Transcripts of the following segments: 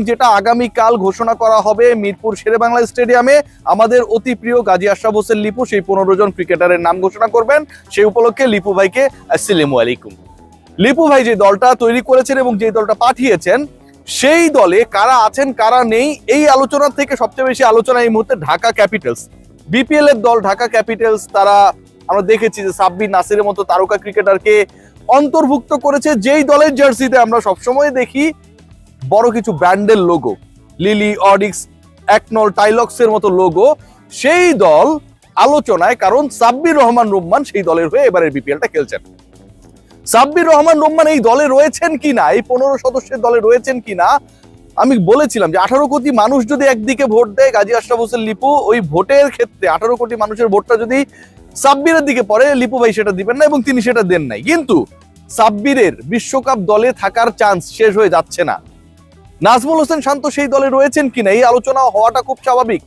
যেটা আগামীকাল ঘোষণা করা হবে মিরপুর শেরেবাংলা স্টেডিয়ামে আমাদের অতি প্রিয় গাজী আশরাফ হোসেন লিপু সেই 15 জন ক্রিকেটারের নাম ঘোষণা করবেন। সেই উপলক্ষে লিপু ভাইকে আসসালামু আলাইকুম। লিপু ভাই যে দলটা তৈরি করেছেন এবং যে দলটা পাঠিয়েছেন সেই দলে কারা আছেন কারা নেই এই আলোচনা থেকে সবচেয়ে বেশি আলোচনা এই মুহূর্তে ঢাকা ক্যাপিটালস, বিপিএল এর দল ঢাকা ক্যাপিটালস। তারা আমরা দেখেছি যে সাব্বির নাসিরের মতো তারকা ক্রিকেটারকে অন্তর্ভুক্ত করেছে, যেই দলের জার্সিতে আমরা সবসময় দেখি বড় কিছু ব্র্যান্ডের লোগো, লিলি, অডিক্স, একনল, টাইলক্স এর মতো লোগো। সেই দল আলোচনায়, কারণ সাব্বির রহমান রুম্মান সেই দলের হয়ে এবারের বিপিএলটা খেলছেন। সাব্বির রহমান রুম্মান এই দলে রয়েছেন কিনা, এই 15 সদস্যের দলে রয়েছেন কিনা, আমি বলেছিলাম যে 18 কোটি মানুষ যদি একদিকে ভোট দেয় গাজী আশরাফ হোসেন লিপু, ওই ভোটের ক্ষেত্রে 18 কোটি মানুষের ভোটটা যদি সাব্বিরের দিকে পড়ে, লিপু ভাই সেটা দিবেন না এবং তিনি সেটা দেন নাই। কিন্তু সাব্বিরের বিশ্বকাপ দলে থাকার চান্স শেষ হয়ে যাচ্ছে না। নাজমুল হোসেন শান্ত সেই দলে রয়েছেন কিনা এই আলোচনা হওয়াটা খুব স্বাভাবিক।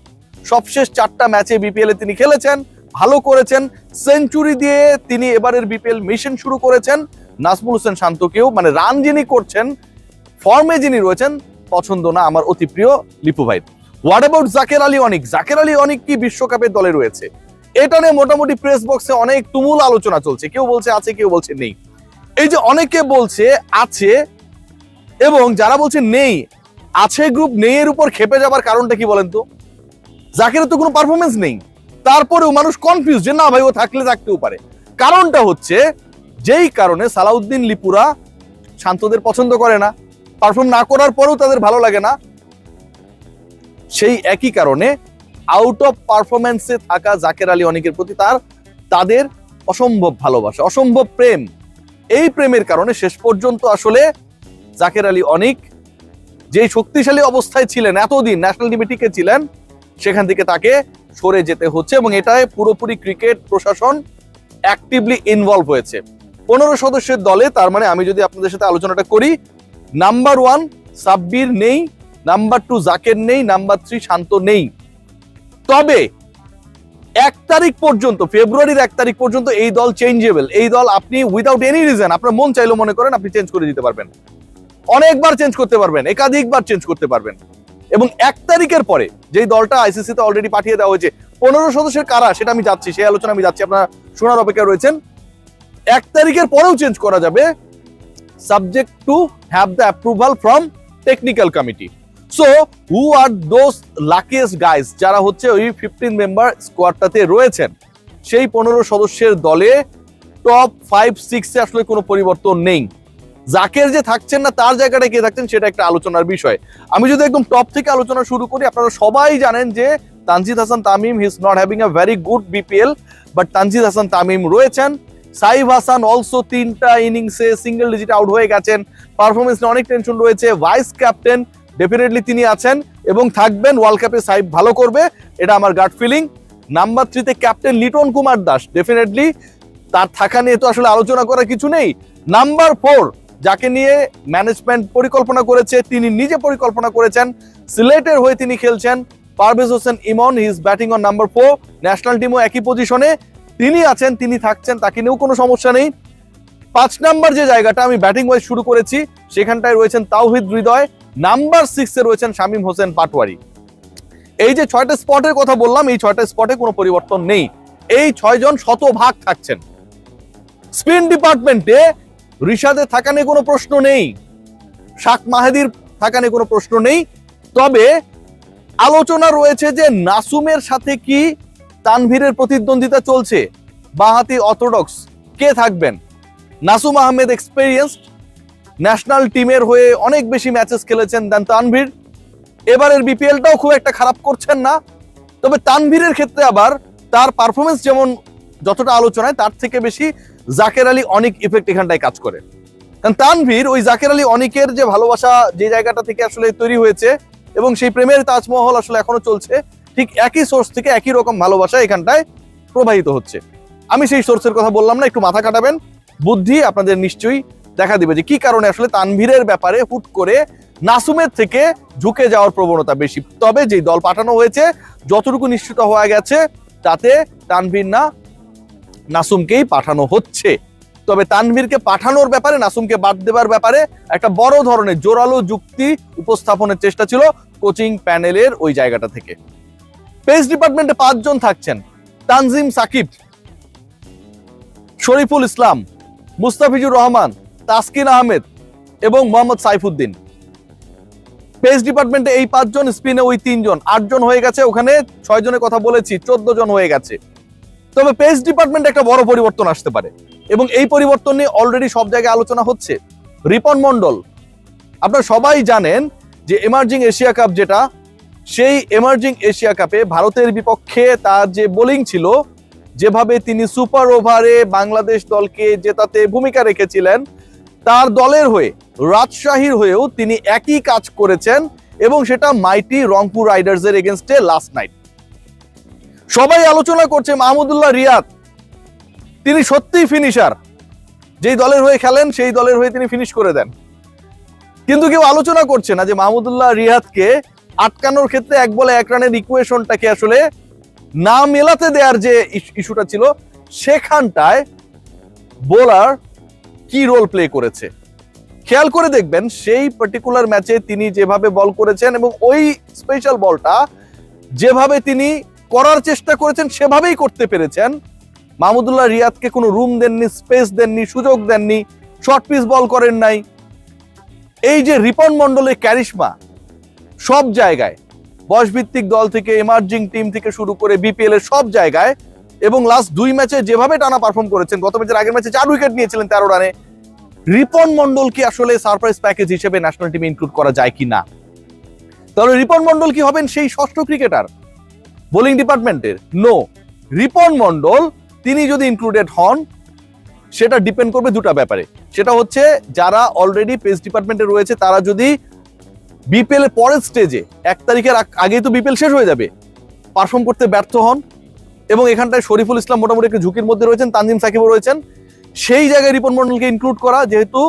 সবশেষ 4টা ম্যাচে বিপিএল এ তিনি খেলেছেন, ভালো করেছেন, সেঞ্চুরি দিয়ে তিনি এবারের বিপিএল মিশন শুরু করেছেন। নাজমুল হোসেন শান্তকেও মানে রান যিনি করছেন, ফর্মে যিনি রয়েছেন, পছন্দ না আমার অতি প্রিয় লিপু ভাই। হোয়াট অ্যাবাউট জাকের আলী অনিক? জাকের আলী অনিক কি বিশ্বকাপের দলে রয়েছে? এটা নিয়ে মোটামুটি প্রেস বক্সে অনেক তুমুল আলোচনা চলছে, কেউ বলছে আছে, কেউ বলছে নেই। এই যে অনেকে বলছে আছে এবং যারা বলছে নেই, আছে গ্রুপ নেই এর উপর খেপে যাবার কারণটা কি বলেন তো? জাকেরের তো কোনো পারফরমেন্স নেই, তারপরেও মানুষ কনফিউজ যে না ভাই ও থাকলে থাকতেও পারে। কারণটা হচ্ছে যেই কারণে সালাউদ্দিন লিপুরা শান্তদের পছন্দ করে না, পারফর্ম না করার পরেও তাদের ভালো লাগে না, সেই একই কারণে আউট অফ পারফরমেন্সে থাকা জাকের আলী অনিকের প্রতি তাদের অসম্ভব ভালোবাসা, অসম্ভব প্রেম। এই প্রেমের কারণে শেষ পর্যন্ত আসলে জাকের আলী অনিক যেই শক্তিশালী অবস্থায় ছিলেন, এতদিন ন্যাশনাল টিমে টিকে ছিলেন, সেখান থেকে তাকে সরে যেতে হচ্ছে এবং এটাই পুরোপুরি ক্রিকেট প্রশাসন অ্যাক্টিভলি ইনভলভ হয়েছে। 15 সদস্যের দলে, তার মানে আমি যদি আপনাদের সাথে আলোচনাটা করি, নাম্বার 1 সাব্বির নেই, নাম্বার 2 জাকের নেই, নাম্বার 3 শান্ত নেই। তবে 1 তারিখ পর্যন্ত, ফেব্রুয়ারির 1 তারিখ পর্যন্ত এই দল চেঞ্জেবল। এই দল আপনি উইদাউট এনি রিজন, আপনার মন চাইলো মনে করেন আপনি চেঞ্জ করে দিতে পারবেন, অনেকবার চেঞ্জ করতে পারবেন, একাধিকবার চেঞ্জ করতে পারবেন। এবং 1 তারিখের পরে যেই দলটা আইসিসি তে অলরেডি পাঠিয়ে দেওয়া হয়েছে 15 সদস্যের কারা, সেটা আমি যাচ্ছি, সেই আলোচনা আমি যাচ্ছি, আপনারা শোনার অপেক্ষায় রয়েছেন। 1 তারিখের পরেও চেঞ্জ করা যাবে, subject to have the approval from technical committee. So who are those luckiest guys, যারা হচ্ছে ওই 15 মেম্বার স্কোয়াডটাতে রয়েছেন, সেই 15 সদস্যের দলে টপ 5-6 এ আসলে কোনো পরিবর্তন নেই। জাকের যে থাকছেন না, তার জায়গাটা কে থাকছেন সেটা একটা আলোচনার বিষয়। আমি যদি একদম টপ থেকে আলোচনা শুরু করি, আপনারা সবাই জানেন যে Tanzid Hasan Tamim, he is not having a very good BPL, but Tanzid Hasan Tamim রয়েছেন। সাইফ হাসান অলসো 3টা ইনিংসে সিঙ্গেল ডিজিট আউট হয়ে গেছেন, পারফরমেন্স নিয়ে অনেক টেনশন রয়েছে। ভাইস ক্যাপ্টেন ডেফিনেটলি তিনি আছেন এবং থাকবেন, ওয়ার্ল্ড কাপে সাইফ ভালো করবে, এটা আমার গাট ফিলিং। নাম্বার 3 তে ক্যাপ্টেন লিটন কুমার দাস, ডেফিনেটলি তার থাকা নিয়ে তো আসলে আলোচনা করার কিছু নেই। নাম্বার 4 যাকে নিয়ে ম্যানেজমেন্ট পরিকল্পনা করেছে, তিনি নিজে পরিকল্পনা করেছেন, সিলেটের হয়ে তিনি খেলছেন, Parvez Hossain Emon, he is batting on number 4। National টিমও একই পজিশনে তিনি আছেন, তিনি থাকছেন, তাকে নিয়েও কোনো সমস্যা নেই। 5 নাম্বার যে জায়গাটা আমি ব্যাটিং ওয়াইজ শুরু করেছি, সেখানটায় রয়েছেন তাওহিদ হৃদয়, নাম্বার 6 এ রয়েছেন শামীম হোসেন পাটোয়ারি। এই যে 6টা স্পটের কথা বললাম, এই 6টা স্পটে কোনো পরিবর্তন নেই, এই 6 জন শতভাগ থাকছেন। স্পিন ডিপার্টমেন্টে রিশাদের থাকা নিয়ে কোনো প্রশ্ন নেই, শাক মাহেদির থাকা নিয়ে কোনো প্রশ্ন নেই। তবে আলোচনা রয়েছে যে নাসুমের সাথে কি তানভীরের প্রতিদ্বন্দ্বিতা চলছে, বাঁহাতি অর্থোডক্স কে থাকবেন। নাসুম আহমেদ এক্সপেরিয়েন্সড, ন্যাশনাল টিমের হয়ে অনেক বেশি ম্যাচেস খেলেছেন দেন তানভীর, এবারের বিপিএলটাও খুব একটা খারাপ করছেন না। তবে তানভীরের ক্ষেত্রে আবার তার পারফরমেন্স যেমন যতটা আলোচনায়, তার থেকে বেশি জাকের আলী অনিক ইফেক্ট এখানটায় কাজ করে। কারণ তানভীর ওই জাকের আলী অনিকের যে ভালোবাসা যে জায়গাটা থেকে আসলে তৈরি হয়েছে এবং সেই প্রেমের তাজমহল আসলে এখনো চলছে, ঠিক একই সোর্স থেকে একই রকম ভালোবাসা এখানটায় প্রবাহিত হচ্ছে। আমি সেই সোর্সের কথা বললাম না, একটু মাথা কাটাবেন, বুদ্ধি আপনাদের নিশ্চয়ই দেখা দিবে যে কি কারণে আসলে তানভীরের ব্যাপারে হুট করে নাসুমের থেকে ঝুঁকে যাওয়ার প্রবণতা বেশি। তবে যেই দল পাঠানো হয়েছে, যতটুকু নিশ্চিত হয়ে গেছে, তাতে তানভীর না নাসুমকেই পাঠানো হচ্ছে। তবে তানভীরকে পাঠানোর ব্যাপারে, নাসুমকে বাদ দেবার ব্যাপারে একটা বড় ধরনের জোরালো যুক্তি উপস্থাপনের চেষ্টা ছিল কোচিং প্যানেলের ওই জায়গাটা থেকে। পেস ডিপার্টমেন্টে 5 জন থাকছেন: তানজিম সাকিব, শরীফুল ইসলাম, মুস্তাফিজুর রহমান, তাসকিন আহমেদ এবং মোহাম্মদ সাইফুদ্দিন। পেস ডিপার্টমেন্টে এই 5 জন, স্পিনে ওই 3 জন, 8 জন হয়ে গেছে। ওখানে 6 জনের কথা বলেছি, 14 জন হয়ে গেছে। তবে পেস ডিপার্টমেন্টে একটা বড় পরিবর্তন আসতে পারে এবং এই পরিবর্তন নিয়ে অলরেডি সব জায়গায় আলোচনা হচ্ছে। রিপন মন্ডল, আপনারা সবাই জানেন যে এমার্জিং এশিয়া কাপ যেটা, সেই এমার্জিং এশিয়া কাপে ভারতের বিপক্ষে তার যে বোলিং ছিল, যেভাবে তিনি সুপার ওভারে বাংলাদেশ দলকে জেতাতে ভূমিকা রেখেছিলেন, তার দলের হয়ে, রাজশাহীর হয়েও তিনি একই কাজ করেছেন এবং সেটা মাইটি রংপুর রাইডার্সের এগেনস্টে লাস্ট নাইট। সবাই আলোচনা করছে মাহমুদুল্লাহ রিয়াদ, তিনি সত্যিই ফিনিশার, যেই দলের হয়ে খেলেন সেই দলের হয়ে তিনি ফিনিশ করে দেন। কিন্তু কেউ আলোচনা করছে না যে মাহমুদুল্লাহ রিয়াদকে আটকানোর ক্ষেত্রে 1 বলে 1 রানের ইকুয়েশনটাকে আসলে না মেলাতে দেওয়ার যে ইস্যুটা ছিল, সেখানটায় বোলার কি রোল প্লে করেছে। খেয়াল করে দেখবেন সেই পার্টিকুলার ম্যাচে তিনি যেভাবে বল করেছেন এবং ওই স্পেশাল বলটা যেভাবে তিনি করার চেষ্টা করেছেন সেভাবেই করতে পেরেছেন। মাহমুদুল্লাহ রিয়াদকে কোনো রুম দেননি, স্পেস দেননি, সুযোগ দেননি, শর্ট পিচ বল করেন নাই। এই যে রিপন মন্ডলের ক্যারিশমা সব জায়গায়, বয়সভিত্তিক দল থেকে, এমার্জিং টিম থেকে শুরু করে বিপিএল এর সব জায়গায়, এবং লাস্ট 2 ম্যাচে যেভাবে টানা পারফর্ম করেছেন, গত ম্যাচের আগের ম্যাচে 4 উইকেট নিয়েছিলেন 13 রানে, রিপন মন্ডল কি আসলে সারপ্রাইজ প্যাকেজ হিসেবে ন্যাশনাল টিমে ইনক্লুড করা যায় কিনা? তাহলে রিপন মন্ডল কি হবেন সেই ষষ্ঠ ক্রিকেটার বোলিং ডিপার্টমেন্টের? নো। রিপন মন্ডল তিনি যদি ইনক্লুডেড হন, সেটা ডিপেন্ড করবে দুটা ব্যাপারে। সেটা হচ্ছে যারা অলরেডি পেস ডিপার্টমেন্টে রয়েছে তারা যদি বিপিএল এর পরের স্টেজে 1 তারিখের আগেই তো বিপিএল শেষ হয়ে যাবে, পারফর্ম করতে ব্যর্থ হন, এবং এখানটায় শরীফুল ইসলাম মোটামুটি একটু ঝুঁকির মধ্যে রয়েছেন, তানজিম সাকিবও রয়েছেন, সেই জায়গায় রিপন মন্ডলকে ইনক্লুড করা, যেহেতু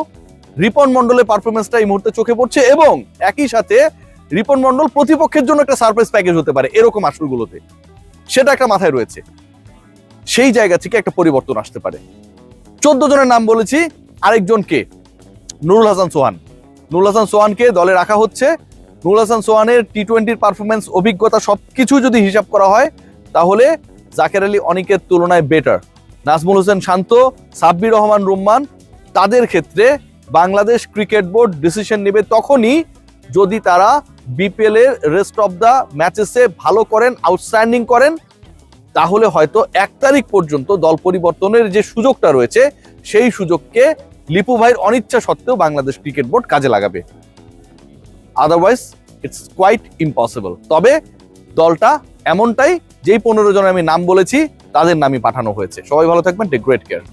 রিপন মন্ডলের পারফরমেন্সটা এই মুহূর্তে চোখে পড়ছে এবং একই সাথে রিপন মন্ডল প্রতিপক্ষের জন্য একটা সারপ্রাইজ প্যাকেজ হতে পারে এরকম আসরগুলোতে, সেটা একটা মাথায় রয়েছে। সেই জায়গা থেকে একটা পরিবর্তন আসতে পারে। 14 জনের নাম বলেছি, আরেকজন কে? নুরুল হাসান সোহান। নুরুল হাসান সোহানকে দলে রাখা হচ্ছে। নুরুল হাসান সোহানের টি-20 পারফরমেন্স, অভিজ্ঞতা সবকিছু যদি হিসাব করা হয়, তাহলে জাকের আলী অনিকের তুলনায় বেটার। নাজমুল হোসেন শান্ত, সাব্বির রহমান রুম্মান, তাদের ক্ষেত্রে বাংলাদেশ ক্রিকেট বোর্ড ডিসিশন নেবে তখনই যদি তারা বিপিএল এর রেস্ট অফ দা ম্যাচেসে ভালো করেন, আউটস্ট্যান্ডিং করেন, তাহলে হয়তো 1 তারিখ পর্যন্ত দল পরিবর্তনের যে সুযোগটা রয়েছে সেই সুযোগকে লিপু ভাইয়ের অনিচ্ছা সত্ত্বেও বাংলাদেশ ক্রিকেট বোর্ড কাজে লাগাবে। Otherwise it's quite impossible. তবে দলটা এমনটাই, যেই 15 জন আমি নাম বলেছি তাদের নামই পাঠানো হয়েছে। সবাই ভালো থাকবেন, টেক গ্রেট কেয়ার।